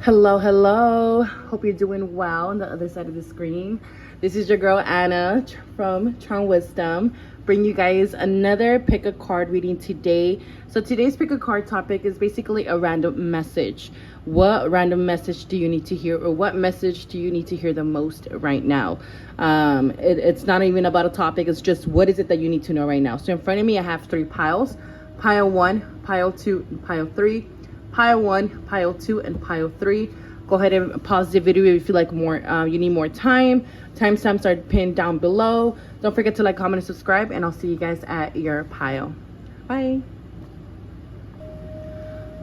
Hello, hello. Hope you're doing well on the other side of the screen. This is your girl Anna from Wisdom. Bring you guys another pick a card reading today. So today's pick a card topic is basically a random message. What random message do you need to hear, or what message do you need to hear the most right now? It's not even about a topic. It's just what is it that you need to know right now. So in front of me, I have three piles: pile 1, pile 2, and pile 3. Pile 1, pile 2, and pile 3. Go ahead and pause the video if you feel like you need more time. Timestamps are pinned down below. Don't forget to like, comment, and subscribe, and I'll see you guys at your pile. Bye.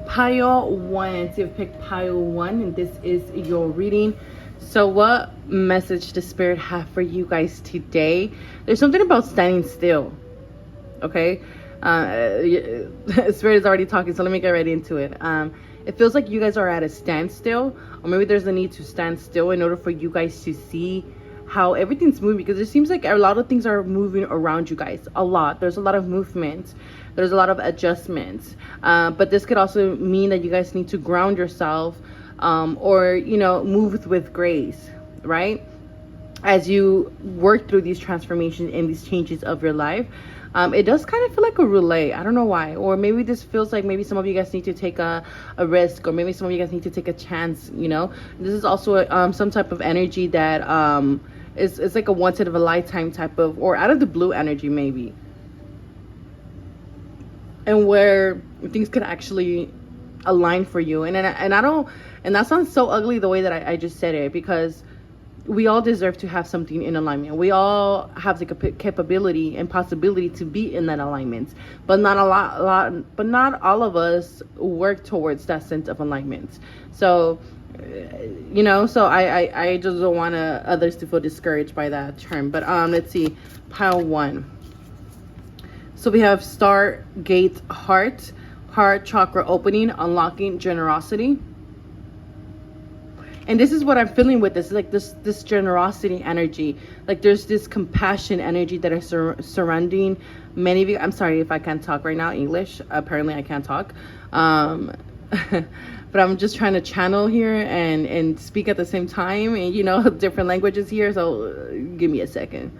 Pile 1. So you've picked pile 1, and this is your reading. So what message does Spirit have for you guys today? There's something about standing still. Okay? Spirit is already talking, so let me get right into it. It feels like you guys are at a standstill, or maybe there's a need to stand still in order for you guys to see how everything's moving, because it seems like a lot of things are moving around you guys. There's a lot of movement, there's a lot of adjustments, but this could also mean that you guys need to ground yourself, or move with grace, right, as you work through these transformations and these changes of your life. It does kind of feel like a relay. I don't know why. Or maybe this feels like maybe some of you guys need to take a risk, or maybe some of you guys need to take a chance, This is also some type of energy that it's like a once in a lifetime type of, or out of the blue energy maybe. And where things could actually align for you. And that sounds so ugly the way that I just said it, because we all deserve to have something in alignment. We all have the capability and possibility to be in that alignment, but not not all of us work towards that sense of alignment. So, so I just don't want others to feel discouraged by that term. But let's see, pile 1. So we have Stargate heart chakra opening, unlocking generosity. And this is what I'm feeling with this, like this generosity energy. Like there's this compassion energy that is surrounding many of you. I'm sorry if I can't talk right now, English. Apparently I can't talk. But I'm just trying to channel here and speak at the same time. And, different languages here. So give me a second.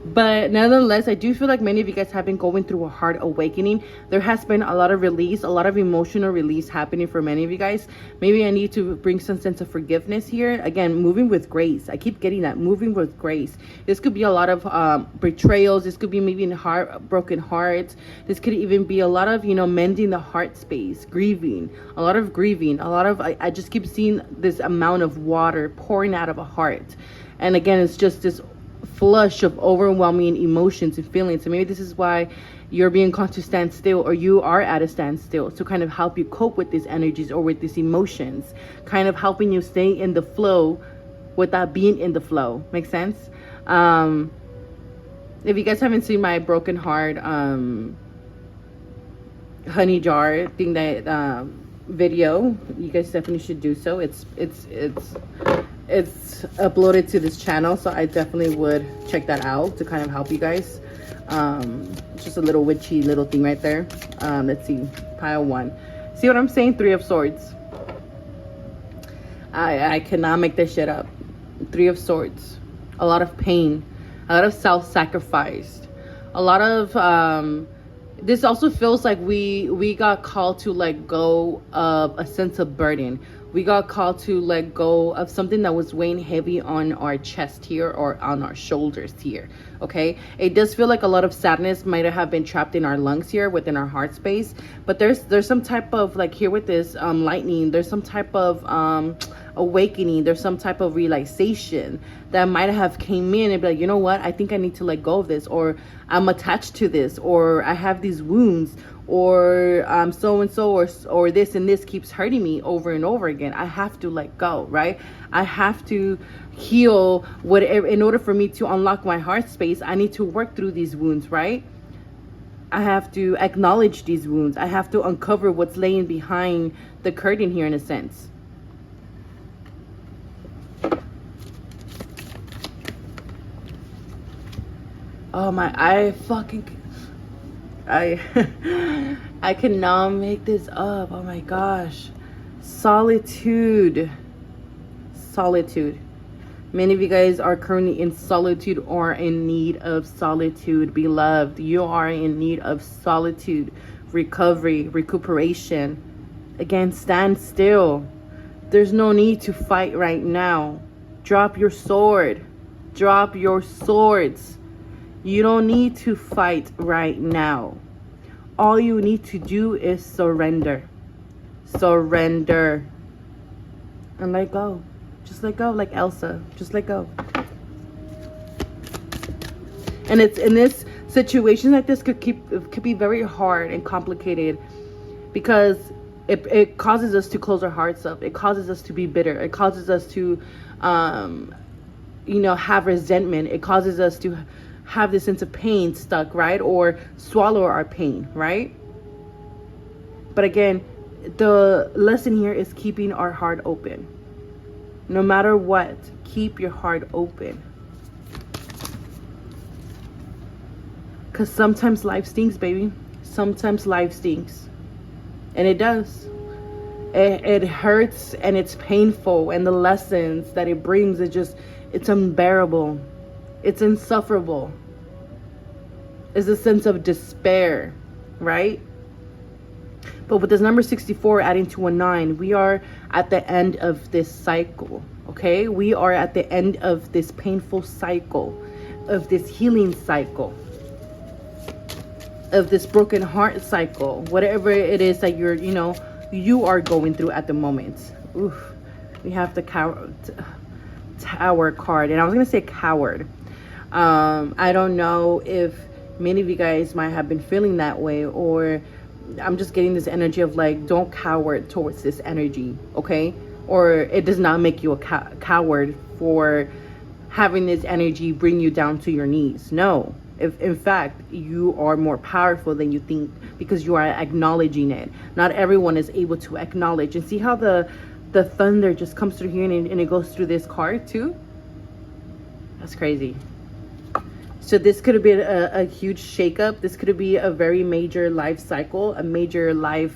But nonetheless, I do feel like many of you guys have been going through a hard awakening. There has been a lot of release, a lot of emotional release happening for many of you guys. Maybe I need to bring some sense of forgiveness here. Again, moving with grace. I keep getting that, moving with grace. This could be a lot of betrayals. This could be maybe broken hearts. This could even be a lot of, mending the heart space, grieving. A lot of grieving. A lot of, I just keep seeing this amount of water pouring out of a heart. And again, it's just this flush of overwhelming emotions and feelings. So maybe this is why you're being called to stand still, or you are at a standstill, to kind of help you cope with these energies or with these emotions, kind of helping you stay in the flow without being in the flow. Make sense? If you guys haven't seen my broken heart honey jar thing, that video, you guys definitely should do so. It's uploaded to this channel, so I definitely would check that out to kind of help you guys. It's just a little witchy little thing right there. Let's see, pile 1. See what I'm saying? 3 of Swords. I cannot make this shit up. 3 of Swords. A lot of pain, a lot of self-sacrifice, a lot of this also feels like we got called to let go of a sense of burden. We got called to let go of something that was weighing heavy on our chest here, or on our shoulders here. Okay, it does feel like a lot of sadness might have been trapped in our lungs here, within our heart space. But there's some type of, like here with this lightning, there's some type of awakening. There's some type of realization that might have came in and be like, you know what, I think I need to let go of this, or I'm attached to this, or I have these wounds, or so and so, or this and this keeps hurting me over and over again. I have to let go, right? I have to heal whatever. In order for me to unlock my heart space, I need to work through these wounds, right? I have to acknowledge these wounds. I have to uncover what's laying behind the curtain here, in a sense. Oh my, I cannot make this up. Oh my gosh. Solitude. Solitude. Many of you guys are currently in solitude or in need of solitude. Beloved, you are in need of solitude, recovery, recuperation. Again, stand still. There's no need to fight right now. Drop your sword. Drop your swords. You don't need to fight right now. All you need to do is surrender. Surrender. And let go. Just let go, like Elsa. Just let go. And it's in this situation like this could be very hard and complicated, because it causes us to close our hearts up. It causes us to be bitter. It causes us to have resentment. It causes us to have this sense of pain stuck, right? Or swallow our pain, right? But again, the lesson here is keeping our heart open. No matter what, keep your heart open. Because sometimes life stinks, baby. Sometimes life stinks. And it does. It hurts and it's painful. And the lessons that it brings, it's unbearable. It's insufferable. It's a sense of despair, right? But with this number 64 adding to a 9, we are at the end of this cycle, okay? We are at the end of this painful cycle, of this healing cycle, of this broken heart cycle, whatever it is that you are going through at the moment. Oof, we have the Tower card, and I was going to say coward. I don't know if many of you guys might have been feeling that way, or I'm just getting this energy of like, don't cower towards this energy, okay? Or it does not make you a coward for having this energy bring you down to your knees. No, if in fact you are more powerful than you think, because you are acknowledging it. Not everyone is able to acknowledge. And see how the thunder just comes through here and it goes through this card too? That's crazy. So this could have been a huge shakeup. This could be a very major life cycle, a major life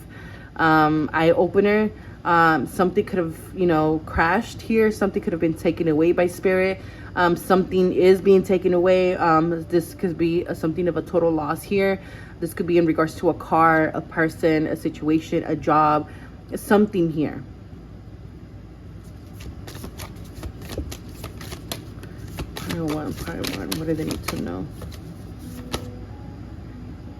eye-opener. Something could have, crashed here. Something could have been taken away by spirit. Something is being taken away. This could be something of a total loss here. This could be in regards to a car, a person, a situation, a job, something here. Part one. What do they need to know?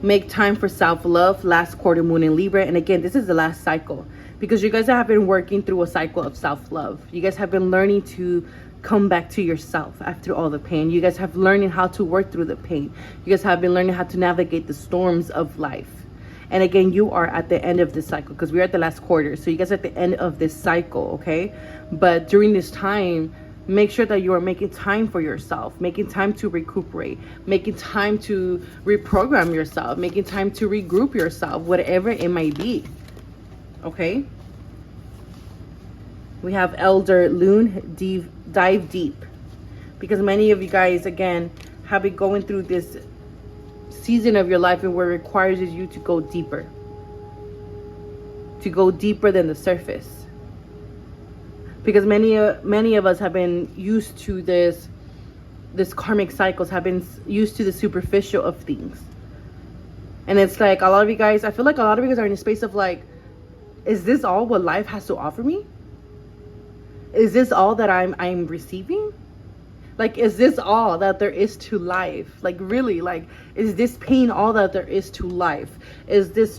Make time for self-love. Last quarter moon in Libra. And again, this is the last cycle, because you guys have been working through a cycle of self-love. You guys have been learning to come back to yourself after all the pain. You guys have learning how to work through the pain. You guys have been learning how to navigate the storms of life. And again, you are at the end of this cycle, because we're at the last quarter. So you guys are at the end of this cycle, okay? But during this time, make sure that you are making time for yourself, making time to recuperate, making time to reprogram yourself, making time to regroup yourself, whatever it might be. Okay? We have Elder Loon, dive deep. Because many of you guys, again, have been going through this season of your life and where it requires you to go deeper. To go deeper than the surface. Because many of us have been used to this karmic cycles, have been used to the superficial of things. And it's like a lot of you guys, I feel like a lot of you guys are in a space of like, is this all what life has to offer me? Is this all that I'm receiving? Like, is this all that there is to life? Like, really, like, is this pain all that there is to life? Is this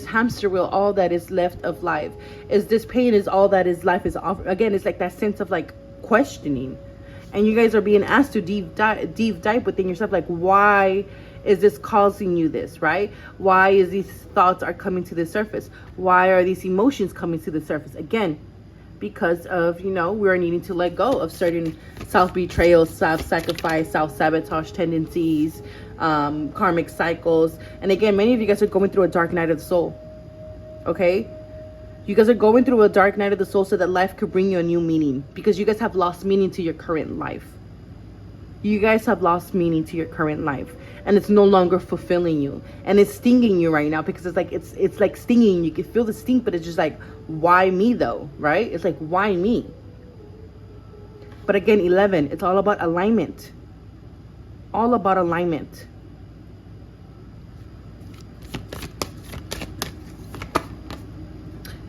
hamster wheel all that is left of life? Is this pain is all that is life is offered? Again, it's like that sense of like questioning. And you guys are being asked to deep dive within yourself. Like, why is this causing you this, right? Why is these thoughts are coming to the surface? Why are these emotions coming to the surface? Again, because of, we're needing to let go of certain self-betrayal, self-sacrifice, self-sabotage tendencies, karmic cycles. And again, many of you guys are going through a dark night of the soul. Okay? You guys are going through a dark night of the soul so that life could bring you a new meaning. Because you guys have lost meaning to your current life. You guys have lost meaning to your current life. and it's no longer fulfilling you, and it's stinging you right now, because it's like stinging. You can feel the sting, but it's just like, why me though, right? It's like, why me? But again, 11, it's all about alignment. All about alignment.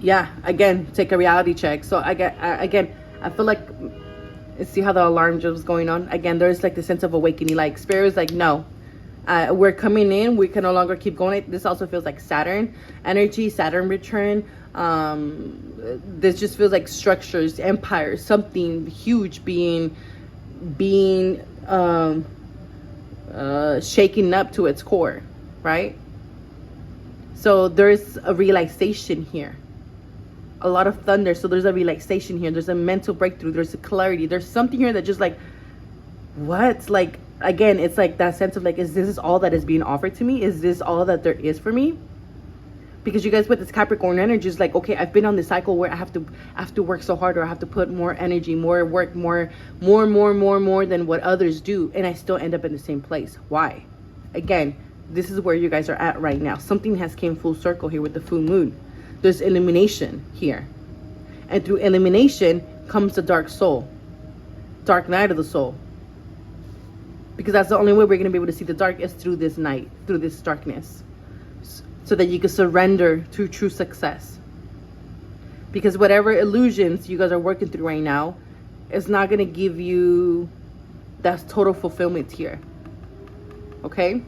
Yeah, again, take a reality check. So again, I feel like, see how the alarm just was going on? Again, there's like the sense of awakening. Like Spirit is like, no, we're coming in. We can no longer keep going. This also feels like Saturn energy, Saturn return. This just feels like structures, empires, something huge being shaken up to its core, right? So there's a realization here. A lot of thunder, so there's a relaxation here. There's a mental breakthrough. There's a clarity. There's something here that just like, what? Like, again, it's like that sense of like, is this all that is being offered to me? Is this all that there is for me? Because you guys with this Capricorn energy is like, okay, I've been on this cycle where I have to work so hard, or I have to put more energy, more work, more than what others do, and I still end up in the same place. Why? Again, this is where you guys are at right now. Something has came full circle here with the full moon. There's elimination here. And through elimination comes the dark soul. Dark night of the soul. Because that's the only way we're going to be able to see the dark, is through this night, through this darkness. So that you can surrender to true success. Because whatever illusions you guys are working through right now is not going to give you that total fulfillment here. Okay?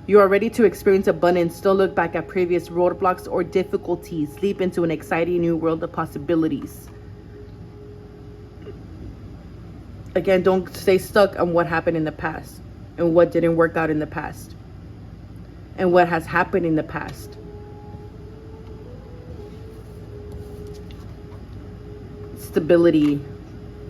You are ready to experience abundance. Don't look back at previous roadblocks or difficulties. Leap into an exciting new world of possibilities. Again, don't stay stuck on what happened in the past and what didn't work out in the past and what has happened in the past. Stability.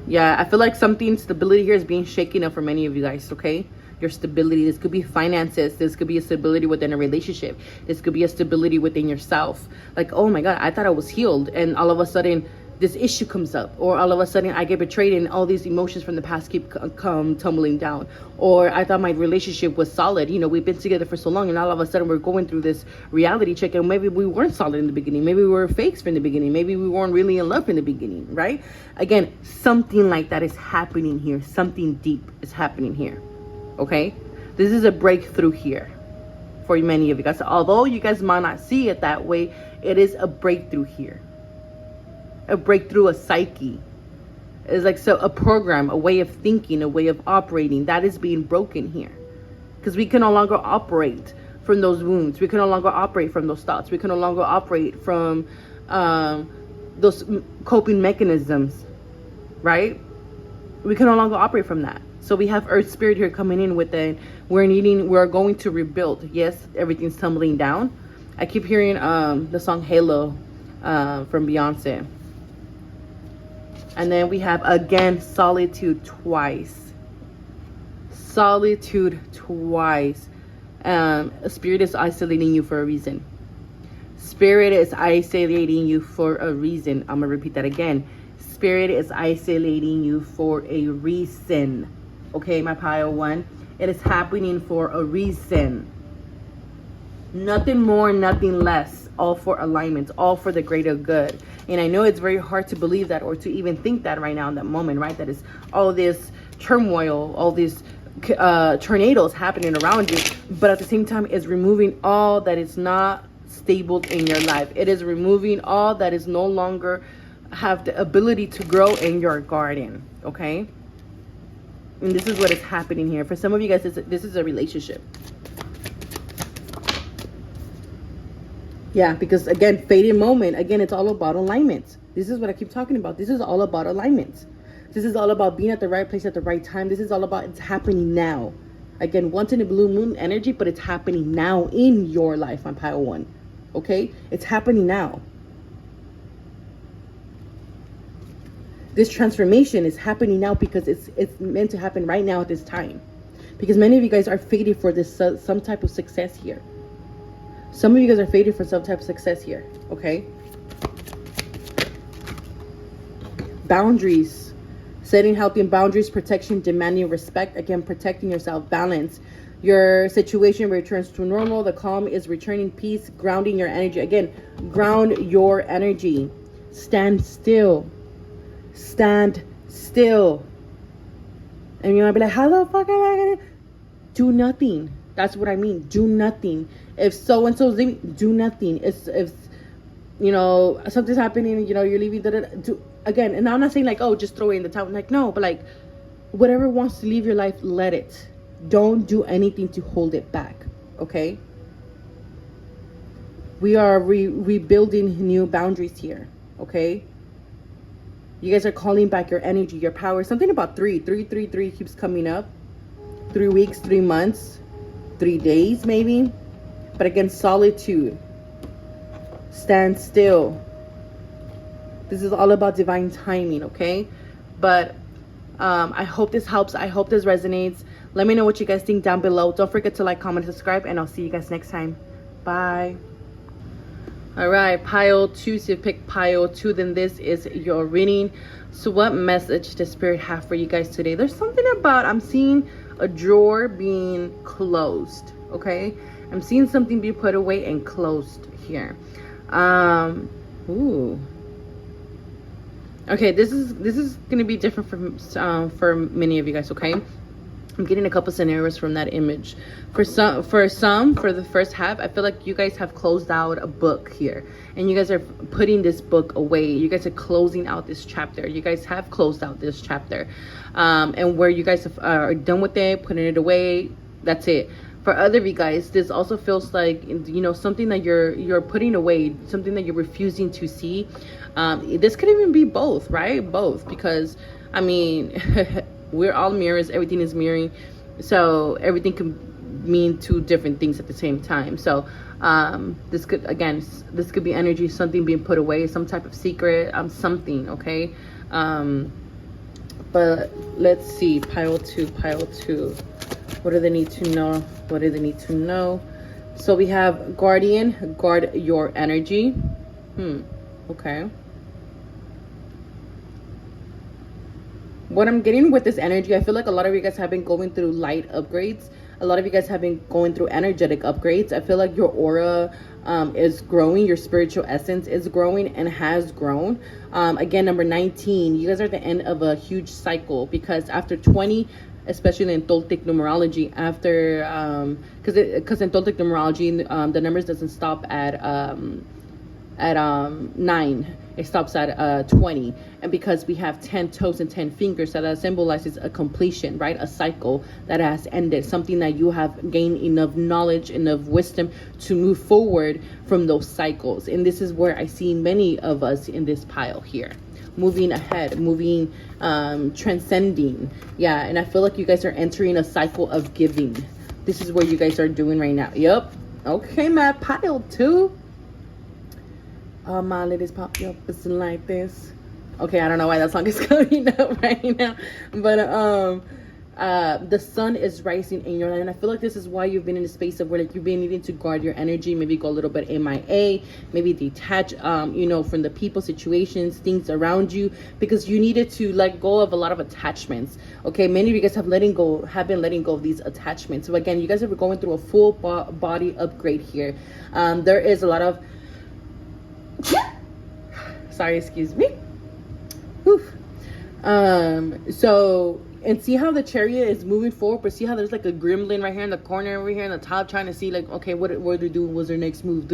Yeah, I feel like stability here is being shaken up for many of you guys, okay? Your stability. This could be finances. This could be a stability within a relationship. This could be a stability within yourself. Like, oh my God, I thought I was healed, and all of a sudden this issue comes up, or all of a sudden I get betrayed and all these emotions from the past keep come tumbling down. Or I thought my relationship was solid. You know, we've been together for so long, and all of a sudden we're going through this reality check, and maybe we weren't solid in the beginning. Maybe we were fakes from the beginning. Maybe we weren't really in love in the beginning, right? Again, something like that is happening here. Something deep is happening here. Okay, this is a breakthrough here for many of you guys. Although you guys might not see it that way, it is a breakthrough here. A breakthrough, a psyche. It's like a program, a way of thinking, a way of operating that is being broken here. Because we can no longer operate from those wounds. We can no longer operate from those thoughts. We can no longer operate from those coping mechanisms, right? We can no longer operate from that. So we have Earth Spirit here coming in with it. We're going to rebuild. Yes, everything's tumbling down. I keep hearing the song Halo from Beyonce. And then we have, again, solitude twice. Solitude twice. Spirit is isolating you for a reason. Spirit is isolating you for a reason. I'm going to repeat that again. Spirit is isolating you for a reason. Okay, my pile one. It is happening for a reason. Nothing more, nothing less. All for alignment, all for the greater good. And I know it's very hard to believe that, or to even think that right now in that moment, right? That is all this turmoil, all these tornadoes happening around you. But at the same time, it's removing all that is not stable in your life. It is removing all that is no longer have the ability to grow in your garden. Okay? And this is what is happening here. For some of you guys, this is a relationship. Yeah, because again, fading moment. Again, it's all about alignment. This is what I keep talking about. This is all about alignment. This is all about being at the right place at the right time. This is all about, it's happening now. Again, once in a blue moon energy, but it's happening now in your life on pile one. Okay? It's happening now. This transformation is happening now because it's meant to happen right now at this time. Because many of you guys are fated for this some type of success here. Some of you guys are fated for some type of success here. Okay? Boundaries. Setting healthy boundaries, protection, demanding respect. Again, protecting yourself, balance. Your situation returns to normal. The calm is returning peace, grounding your energy. Again, ground your energy. Stand still. Stand still. And you might be like, how the fuck am I gonna do nothing? That's what I mean. Do nothing. If so and so's leaving, do nothing. If you know something's happening, you know you're leaving. Do again. And I'm not saying like, oh, just throw it in the towel. Like, no, but like, whatever wants to leave your life, let it. Don't do anything to hold it back. Okay. We are rebuilding new boundaries here. Okay. You guys are calling back your energy, your power. Something about 3 keeps coming up. 3 weeks, 3 months, 3 days maybe. But again, solitude. Stand still. This is all about divine timing, okay? But I hope this helps. I hope this resonates. Let me know what you guys think down below. Don't forget to like, comment, subscribe, and I'll see you guys next time. Bye. All right, pile 2. So you pick pile 2, then this is your reading. So what message does Spirit have for you guys today? There's something about, I'm seeing a drawer being closed, okay? I'm seeing something be put away and closed here. Ooh. Okay, this is gonna be different for many of you guys, okay? I'm getting a couple scenarios from that image. For some, for the first half, I feel like you guys have closed out a book here, and you guys are putting this book away. You guys are closing out this chapter. You guys have closed out this chapter, and where you guys are done with it, putting it away. That's it. For other of you guys, this also feels like, you know, something that you're putting away, something that you're refusing to see. This could even be both, right? Both, because I mean. We're all mirrors. Everything is mirroring, so everything can mean 2 different things at the same time. So this could be energy, something being put away, some type of secret, something, okay? But let's see, pile 2. What do they need to know? What do they need to know? So we have guardian, guard your energy. Okay. What I'm getting with this energy, I feel like a lot of you guys have been going through light upgrades. A lot of you guys have been going through energetic upgrades. I feel like your aura is growing. Your spiritual essence is growing and has grown. Again, number 19, you guys are at the end of a huge cycle, because after 20, especially in Toltec numerology, after because in Toltec numerology the numbers doesn't stop at 9. It stops at 20, and because we have 10 toes and 10 fingers, so that symbolizes a completion, right? A cycle that has ended, something that you have gained enough knowledge, enough wisdom to move forward from those cycles. And this is where I see many of us in this pile here, moving ahead, moving, transcending. Yeah, and I feel like you guys are entering a cycle of giving. This is what you guys are doing right now. Yep. Okay, Matt, pile 2. Oh, my ladies pop up. It's like this. Okay, I don't know why that song is coming up right now, but the sun is rising in your life, and I feel like this is why you've been in a space of where like you've been needing to guard your energy, maybe go a little bit MIA, maybe detach, you know, from the people, situations, things around you, because you needed to let go of a lot of attachments. Okay, many of you guys have been letting go of these attachments. So again, you guys are going through a full body upgrade here. There is a lot of sorry, excuse me. Whew. So, and see how the chariot is moving forward, but see how there's like a gremlin right here in the corner over here in the top, trying to see like, okay, what to do, was their next move.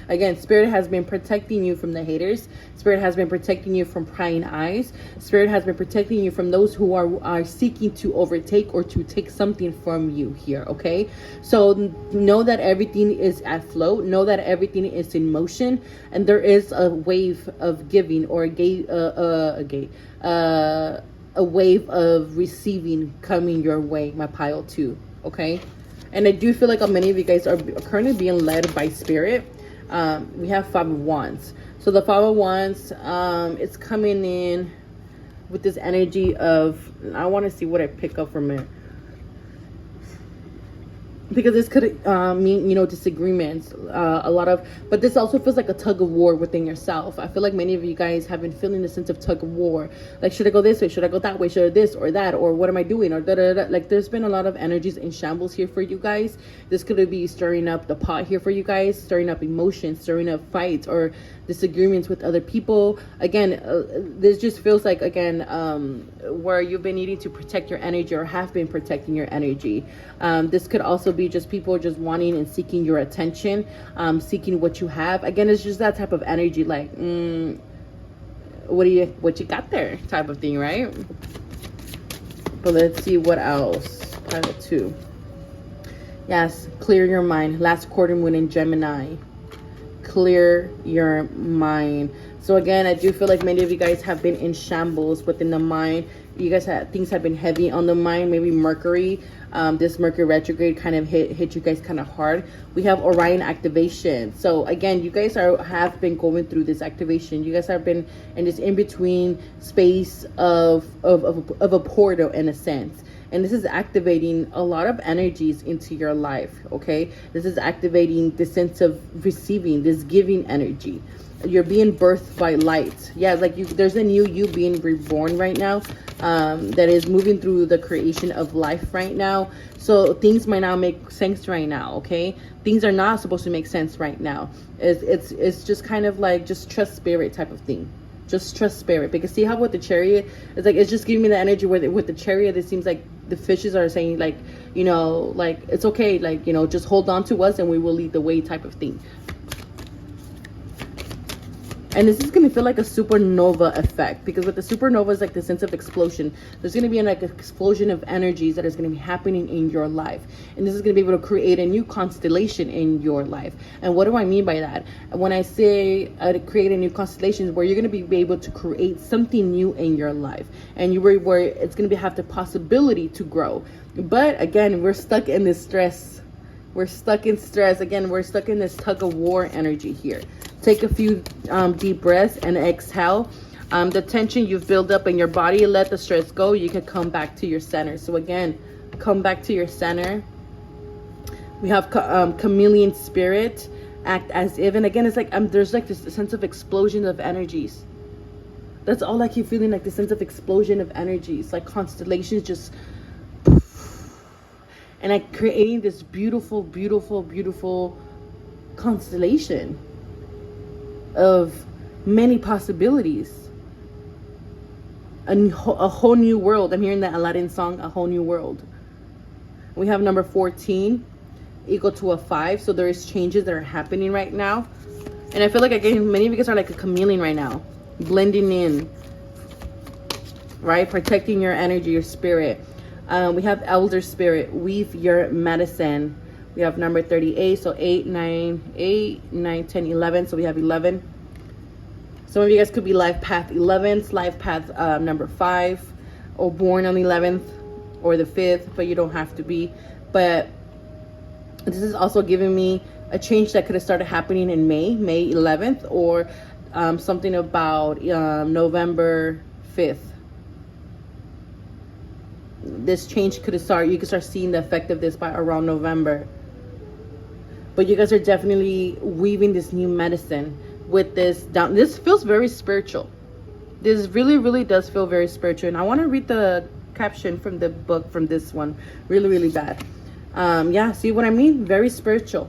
Again, Spirit has been protecting you from the haters. Spirit has been protecting you from prying eyes. Spirit has been protecting you from those who are seeking to overtake or to take something from you here, okay? So know that everything is at flow. Know that everything is in motion, and there is a wave of giving, or a wave of receiving coming your way, my pile 2, okay? And I do feel like many of you guys are currently being led by Spirit. We have 5 of Wands. So the 5 of Wands, it's coming in with this energy of, I want to see what I pick up from it. because this could mean, you know, disagreements, a lot of, but this also feels like a tug of war within yourself. I feel like many of you guys have been feeling a sense of tug of war, like, should I go this way, should I go that way, should I this or that, or what am I doing, or da da da. Like, there's been a lot of energies in shambles here for you guys. This could be stirring up the pot here for you guys, stirring up emotions, stirring up fights or disagreements with other people. Again, this just feels like, again, where you've been needing to protect your energy or have been protecting your energy. This could also be just people just wanting and seeking your attention, seeking what you have. Again, it's just that type of energy, like, what you got there type of thing, right? But let's see what else. Pile 2. Yes, clear your mind. Last quarter moon in Gemini. Clear your mind. So again, I do feel like many of you guys have been in shambles within the mind. You guys had, things have been heavy on the mind. Maybe Mercury, this Mercury retrograde kind of hit you guys kind of hard. We have Orion activation. So again, you guys have been going through this activation. You guys have been in this in-between space of a portal, in a sense. And this is activating a lot of energies into your life, okay? This is activating the sense of receiving, this giving energy. You're being birthed by light. Yeah, like there's a new you being reborn right now, that is moving through the creation of life right now. So things might not make sense right now, okay? Things are not supposed to make sense right now. It's just kind of like, just trust spirit type of thing. Just trust spirit. Because see how with the Chariot, it's like, it's just giving me the energy where with the Chariot, it seems like the fishes are saying, like, you know, like, it's okay, like, you know, just hold on to us and we will lead the way type of thing. And this is going to feel like a supernova effect, because with the supernova is like the sense of explosion. There's going to be like an explosion of energies that is going to be happening in your life. And this is going to be able to create a new constellation in your life. And what do I mean by that? When I say create a new constellation, where you're going to be able to create something new in your life. And where it's going to have the possibility to grow. But again, we're stuck in this stress. We're stuck in stress. Again, we're stuck in this tug of war energy here. Take a few deep breaths and exhale. The tension you've built up in your body, let the stress go. You can come back to your center. So again, come back to your center. We have chameleon spirit, act as if. And again, it's like there's like this sense of explosion of energies. That's all I keep feeling, like the sense of explosion of energies, like constellations just, and like creating this beautiful, beautiful, beautiful constellation of many possibilities. A whole new world. I'm hearing that Aladdin song, A Whole New World. We have number 14 equal to a 5. So there is changes that are happening right now. And I feel like, again, many of you guys are like a chameleon right now, blending in, right? Protecting your energy, your spirit. We have elder spirit, weave your medicine. We have number 38, so 8, 9, 10, 11. So we have 11. Some of you guys could be life path 11, life path number 5, or born on the 11th or the 5th, but you don't have to be. But this is also giving me a change that could have started happening in May 11th, or something about November 5th. This change could have started, you could start seeing the effect of this by around November. But you guys are definitely weaving this new medicine with this down. This feels very spiritual. This really, really does feel very spiritual. And I want to read the caption from the book from this one really, really bad. Yeah, see what I mean? Very spiritual.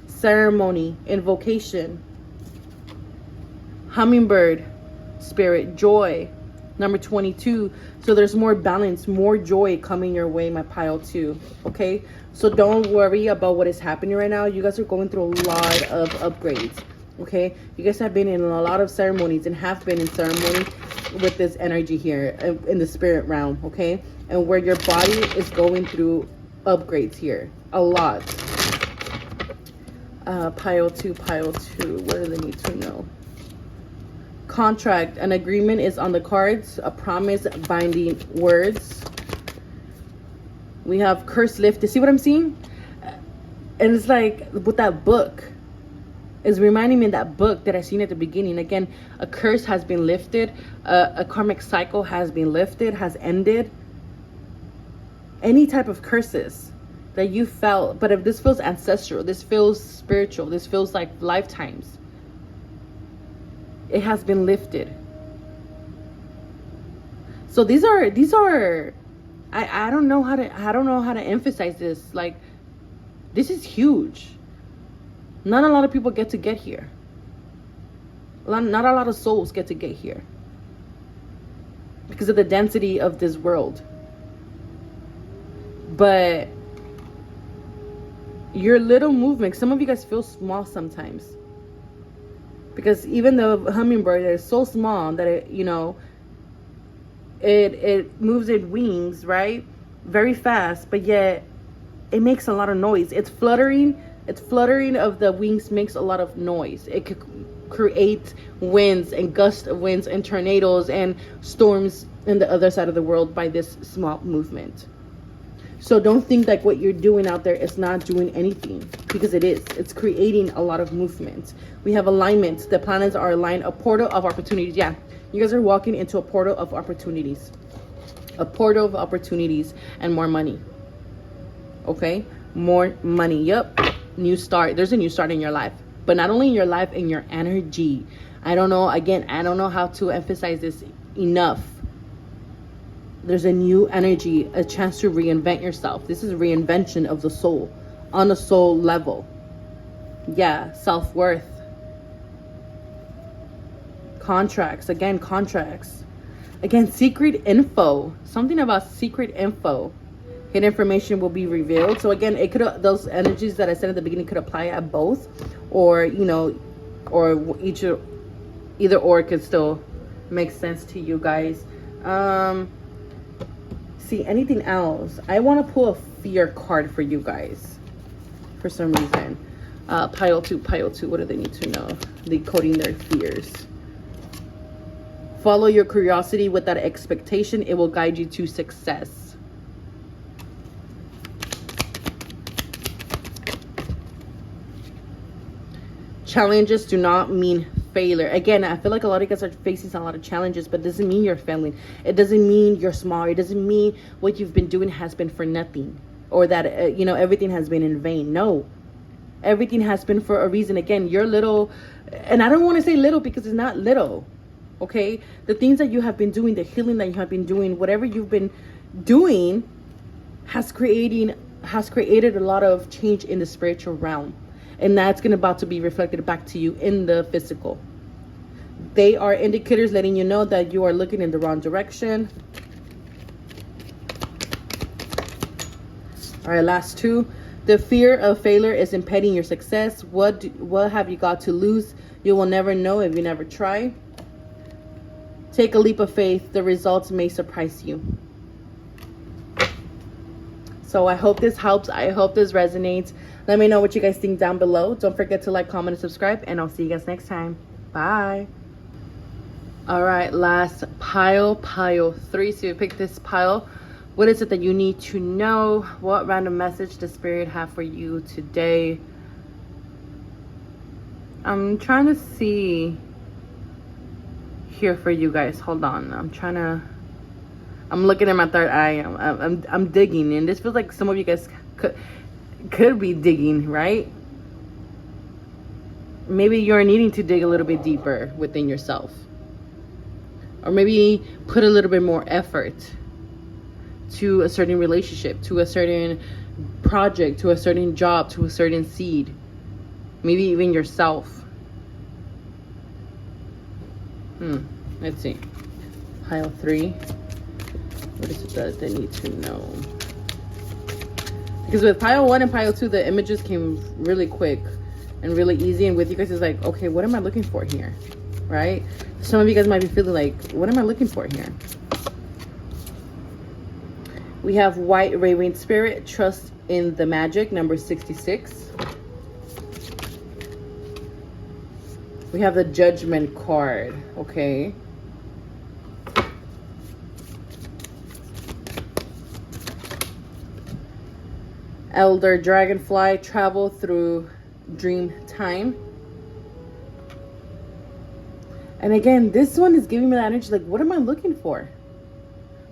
Ceremony, invocation, hummingbird, spirit, joy. Number 22. So there's more balance, more joy coming your way, my pile 2. Okay, so don't worry about what is happening right now. You guys are going through a lot of upgrades. Okay, you guys have been in a lot of ceremonies and have been in ceremony with this energy here in the spirit realm. Okay, and where your body is going through upgrades here, a lot. Pile 2, what do they need to know? Contract, an agreement is on the cards, a promise, binding words. We have curse lifted. See what I'm seeing? And it's like with that book, it's reminding me of that book that I seen at the beginning. Again, a curse has been lifted, a karmic cycle has been lifted, has ended. Any type of curses that you felt, but if this feels ancestral, this feels spiritual, this feels like lifetimes, it has been lifted. So these are I don't know how to emphasize this. Like, this is huge. Not a lot of people get here. Not a lot of souls get to get here because of the density of this world. But your little movement, some of you guys feel small sometimes, because even the hummingbird is so small that it, you know, it moves its wings, right, very fast, but yet it makes a lot of noise. It's fluttering of the wings makes a lot of noise. It could create winds and gusts of winds and tornadoes and storms in the other side of the world by this small movement. So don't think like what you're doing out there is not doing anything, because it is. It's creating a lot of movement. We have alignment. The planets are aligned. A portal of opportunities. Yeah, you guys are walking into a portal of opportunities. A portal of opportunities and more money. Okay? More money. Yep. New start. There's a new start in your life. But not only in your life, in your energy. I don't know how to emphasize this enough. There's a new energy, a chance to reinvent yourself. This is reinvention of the soul on a soul level. Yeah, self-worth. Contracts. Again, secret info. Something about secret info. Hidden information will be revealed. So again, it could, those energies that I said at the beginning could apply at both, or, you know, or either or could still make sense to you guys. See, anything else? I want to pull a fear card for you guys for some reason. Pile 2, what do they need to know? Decoding their fears. Follow your curiosity without expectation. It will guide you to success. Challenges do not mean failure. Again, I feel like a lot of you guys are facing a lot of challenges, but it doesn't mean you're failing. It doesn't mean you're small. It doesn't mean what you've been doing has been for nothing, or that you know, everything has been in vain. No, everything has been for a reason. Again, you're little, and I don't want to say little because it's not little. Okay, the things that you have been doing, the healing that you have been doing, whatever you've been doing has created a lot of change in the spiritual realm. And that's about to be reflected back to you in the physical. They are indicators letting you know that you are looking in the wrong direction. All right, last two. The fear of failure is impeding your success. What have you got to lose? You will never know if you never try. Take a leap of faith. The results may surprise you. So I hope this helps. I hope this resonates. Let me know what you guys think down below. Don't forget to like, comment, and subscribe. And I'll see you guys next time. Bye. All right, last pile 3. So you pick this pile. What is it that you need to know? What random message does Spirit have for you today? I'm trying to see here for you guys. Hold on. I'm looking at my third eye. I'm digging, and this feels like some of you guys could be digging, right? Maybe you're needing to dig a little bit deeper within yourself, or maybe put a little bit more effort to a certain relationship, to a certain project, to a certain job, to a certain seed, maybe even yourself. Let's see. Pile 3. What is it that they need to know? Because with pile 1 and pile 2, the images came really quick and really easy. And with you guys, it's like, okay, what am I looking for here? Right? Some of you guys might be feeling like, what am I looking for here? We have White Raven Spirit, trust in the magic, number 66. We have the Judgment card, okay. Elder Dragonfly, travel through dream time. And again, this one is giving me that energy like, what am I looking for?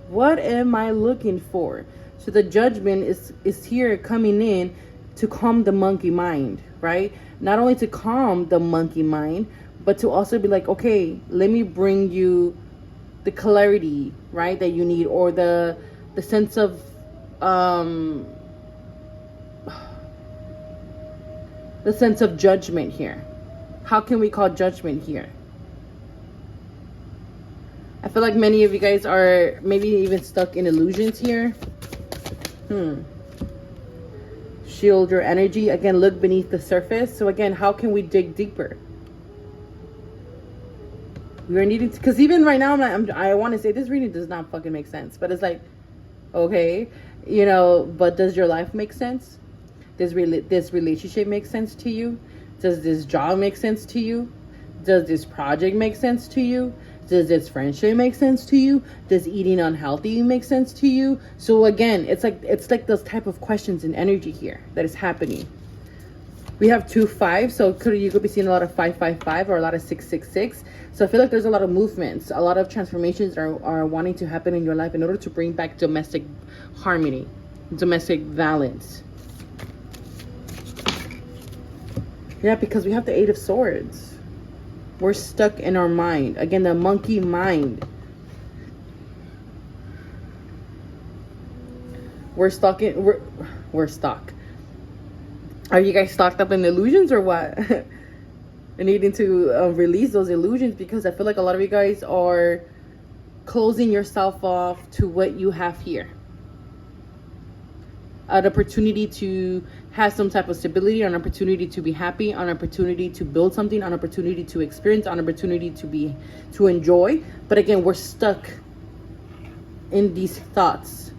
What am I looking for? So the judgment is here coming in to calm the monkey mind, right? Not only to calm the monkey mind, but to also be like, okay, let me bring you the clarity, right, that you need, or the sense of the sense of judgment here. How can we call judgment here? I feel like many of you guys are maybe even stuck in illusions here. Shield your energy. Again, look beneath the surface. So again, how can we dig deeper? We are needing to, because even right now, I want to say this reading does not fucking make sense. But it's like, okay, you know, but does your life make sense? Does this relationship make sense to you? Does this job make sense to you? Does this project make sense to you? Does this friendship make sense to you? Does eating unhealthy make sense to you? So again, it's like those type of questions and energy here that is happening. We have 2-5, so you could be seeing a lot of 5-5-5 or a lot of 6-6-6. So I feel like there's a lot of movements, a lot of transformations are wanting to happen in your life in order to bring back domestic harmony, domestic balance. Yeah, because we have the 8 of Swords. We're stuck in our mind. Again, the monkey mind. We're stuck. Are you guys stocked up in illusions or what? And needing to release those illusions, because I feel like a lot of you guys are closing yourself off to what you have here. An opportunity to have some type of stability, an opportunity to be happy, an opportunity to build something, an opportunity to experience, an opportunity to enjoy. But again, we're stuck in these thoughts,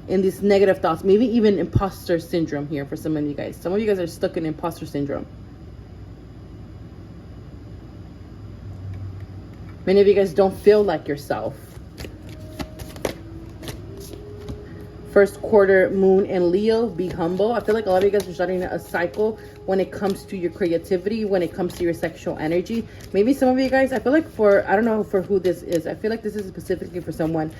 in these negative thoughts, maybe even imposter syndrome here for some of you guys. Some of you guys are stuck in imposter syndrome. Many of you guys don't feel like yourself. First quarter moon in Leo, be humble. I feel like a lot of you guys are starting a cycle when it comes to your creativity, when it comes to your sexual energy. Maybe some of you guys, I feel like I don't know for who this is. I feel like this is specifically for someone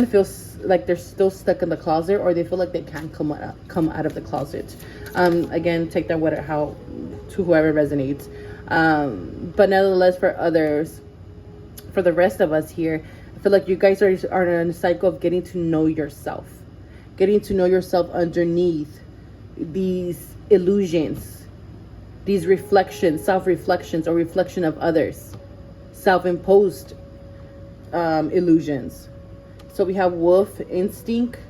feels like they're still stuck in the closet, or they feel like they can't come out of the closet. Again, take that to whoever resonates. But nevertheless, for others, for the rest of us here, I feel like you guys are in a cycle of getting to know yourself. Getting to know yourself underneath these illusions, these reflections, self-reflections, or reflection of others, self-imposed illusions. So we have wolf instinct.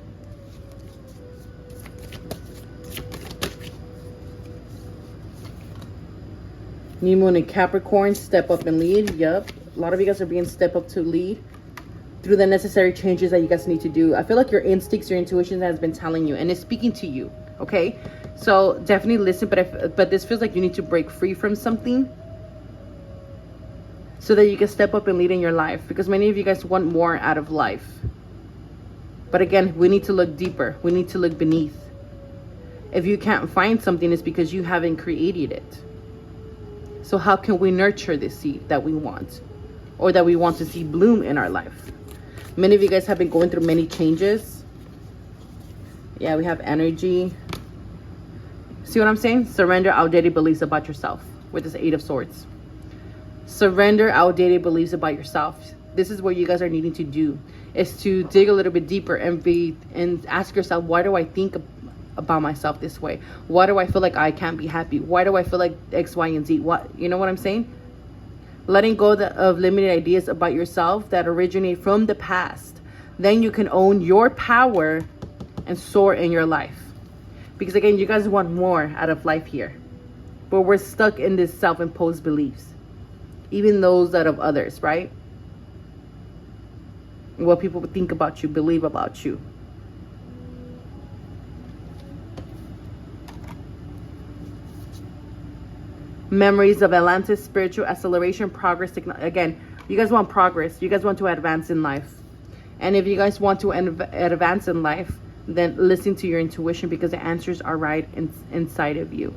New moon in Capricorn, step up and lead. Yep. A lot of you guys are being step up to lead through the necessary changes that you guys need to do. I feel like your instincts, your intuition has been telling you, and it's speaking to you, okay? So definitely listen, but this feels like you need to break free from something so that you can step up and lead in your life, because many of you guys want more out of life. But again, we need to look deeper. We need to look beneath. If you can't find something, it's because you haven't created it. So how can we nurture this seed that we want, or that we want to see bloom in our life? Many of you guys have been going through many changes. Yeah, we have energy. See what I'm saying? Surrender outdated beliefs about yourself with this 8 of Swords. Surrender outdated beliefs about yourself. This is what you guys are needing to do, is to dig a little bit deeper and ask yourself, why do I think about myself this way? Why do I feel like I can't be happy? Why do I feel like X, Y, and Z? You know what I'm saying? Letting go of limited ideas about yourself that originate from the past. Then you can own your power and soar in your life. Because again, you guys want more out of life here. But we're stuck in this self-imposed beliefs. Even those that of others, right? What people think about you, believe about you. Memories of Atlantis, spiritual acceleration, progress. Again, you guys want progress. You guys want to advance in life. And if you guys want to advance in life, then listen to your intuition, because the answers are right inside of you.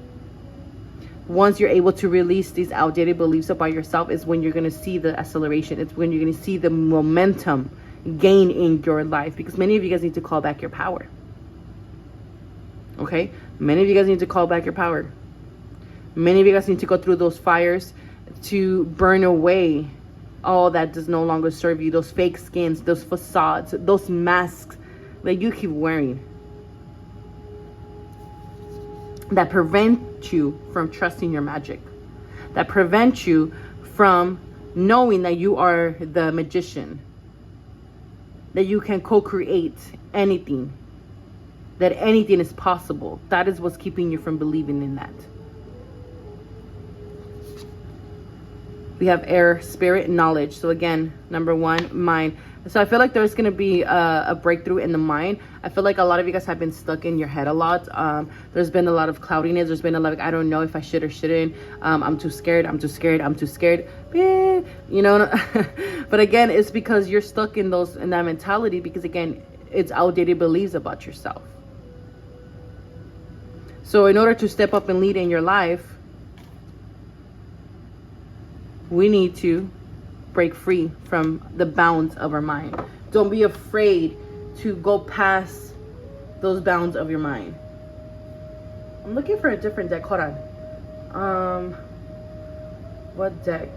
Once you're able to release these outdated beliefs about yourself is when you're going to see the acceleration. It's when you're going to see the momentum gain in your life, because many of you guys need to call back your power. Okay? Many of you guys need to call back your power. Many of you guys need to go through those fires to burn away all that does no longer serve you. Those fake skins, those facades, those masks that you keep wearing that prevent you from trusting your magic, that prevent you from knowing that you are the magician, that you can co-create anything, that anything is possible. That is what's keeping you from believing in that. We have air, spirit, knowledge. So again, number one, mind. So I feel like there's going to be a breakthrough in the mind. I feel like a lot of you guys have been stuck in your head a lot. There's been a lot of cloudiness. There's been a lot of, I don't know if I should or shouldn't. I'm too scared. I'm too scared. I'm too scared. You know, but again, it's because you're stuck in that mentality, because again, it's outdated beliefs about yourself. So in order to step up and lead in your life, we need to break free from the bounds of our mind. Don't be afraid to go past those bounds of your mind. I'm looking for a different deck. Hold on. What deck?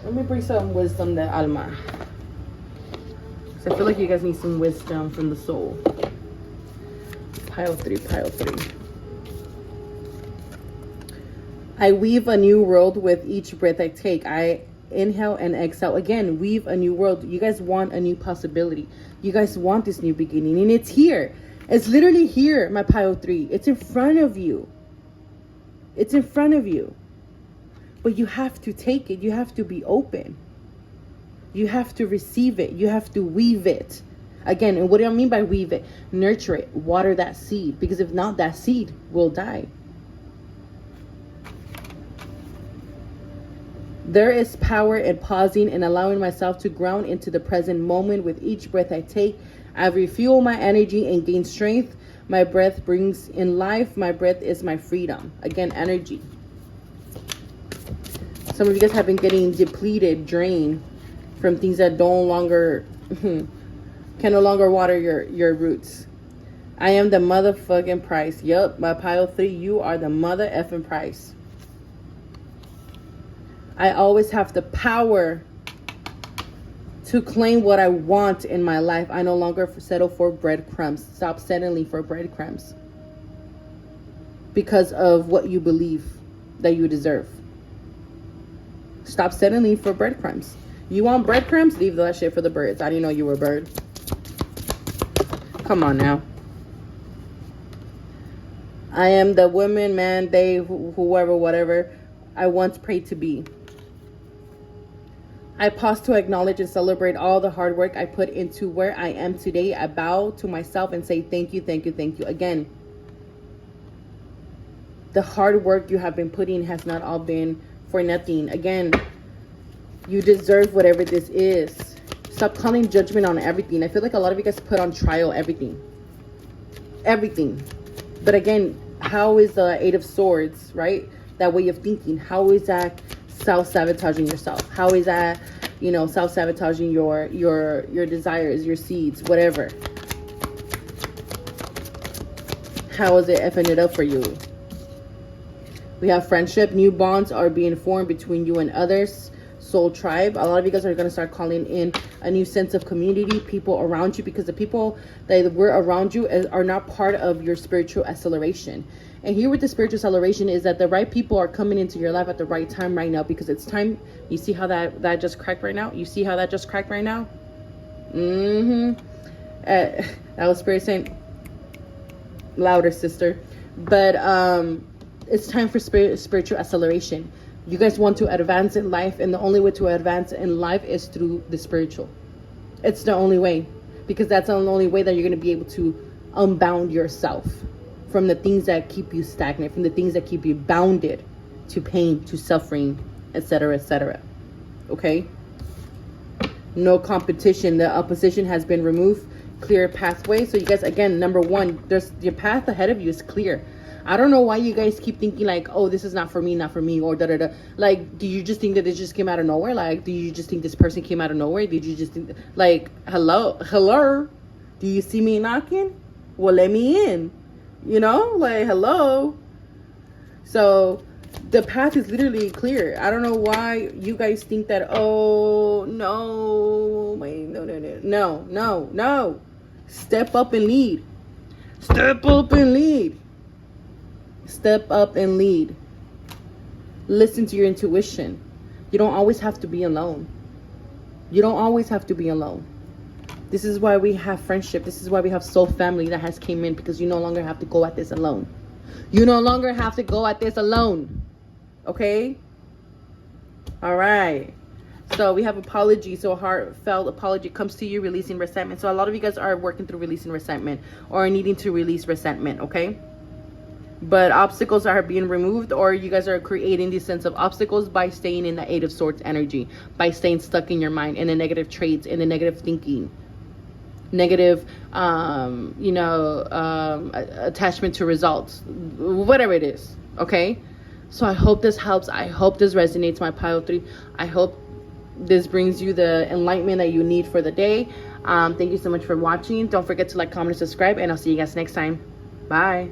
Let me bring some wisdom de alma. So I feel like you guys need some wisdom from the soul. Pile three. I weave a new world with each breath I take. I inhale and exhale. Again, weave a new world. You guys want a new possibility. You guys want this new beginning. And it's here. It's literally here, my pile three. It's in front of you. It's in front of you. But you have to take it. You have to be open. You have to receive it. You have to weave it. Again, and what do I mean by weave it? Nurture it. Water that seed. Because if not, that seed will die. There is power in pausing and allowing myself to ground into the present moment. With each breath I take, I refuel my energy and gain strength. My breath brings in life. My breath is my freedom. Again, energy. Some of you guys have been getting depleted, drained from things that no longer can no longer water your roots. I am the motherfucking price. Yup, my pile three, you are the mother effing price. I always have the power to claim what I want in my life. I no longer settle for breadcrumbs. Stop settling for breadcrumbs because of what you believe that you deserve. Stop settling for breadcrumbs. You want breadcrumbs? Leave that shit for the birds. I didn't know you were a bird. Come on now. I am the woman, man, they, whoever, whatever I once prayed to be. I pause to acknowledge and celebrate all the hard work I put into where I am today. I bow to myself and say thank you, thank you, thank you. Again, the hard work you have been putting has not all been for nothing. Again, you deserve whatever this is. Stop calling judgment on everything. I feel like a lot of you guys put on trial everything. Everything. But again, how is the Eight of Swords, right? That way of thinking. How is that self-sabotaging yourself? How is that, self-sabotaging your desires, your seeds, whatever? How is it effing it up for you? We have friendship. New bonds are being formed between you and others. Soul tribe. A lot of you guys are going to start calling in a new sense of community, people around you, because the people that were around you are not part of your spiritual acceleration. And here with the spiritual acceleration is that the right people are coming into your life at the right time right now, because it's time. You see how that just cracked right now? You see how that just cracked right now? That was Spirit saying, louder, sister. But it's time for spiritual acceleration. You guys want to advance in life, and the only way to advance in life is through the spiritual. It's the only way, because that's the only way that you're going to be able to unbound yourself from the things that keep you stagnant, from the things that keep you bounded to pain, to suffering, etc., etc. Okay? No competition. The opposition has been removed. Clear pathway. So you guys, again, number one, there's your path ahead of you is clear. I don't know why you guys keep thinking like, oh, this is not for me, or da da da. Like, do you just think that it just came out of nowhere? Like, do you just think this person came out of nowhere? Did you just think, like, hello? Do you see me knocking? Well, let me in. You know, like, hello. So the path is literally clear. I don't know why you guys think that, oh, no, wait, no. Step up and lead. Step up and lead. Step up and lead. Listen to your intuition. You don't always have to be alone. You don't always have to be alone. This is why we have friendship. This is why we have soul family that has came in, because you no longer have to go at this alone. You no longer have to go at this alone. Okay? All right. So we have apology. So a heartfelt apology comes to you, releasing resentment. So a lot of you guys are working through releasing resentment or needing to release resentment, okay? But obstacles are being removed, or you guys are creating this sense of obstacles by staying in the Eight of Swords energy, by staying stuck in your mind, in the negative traits, in the negative thinking, negative, attachment to results, whatever it is, okay? So I hope this helps. I hope this resonates, my pile 3. I hope this brings you the enlightenment that you need for the day. Thank you so much for watching. Don't forget to like, comment, and subscribe, and I'll see you guys next time. Bye.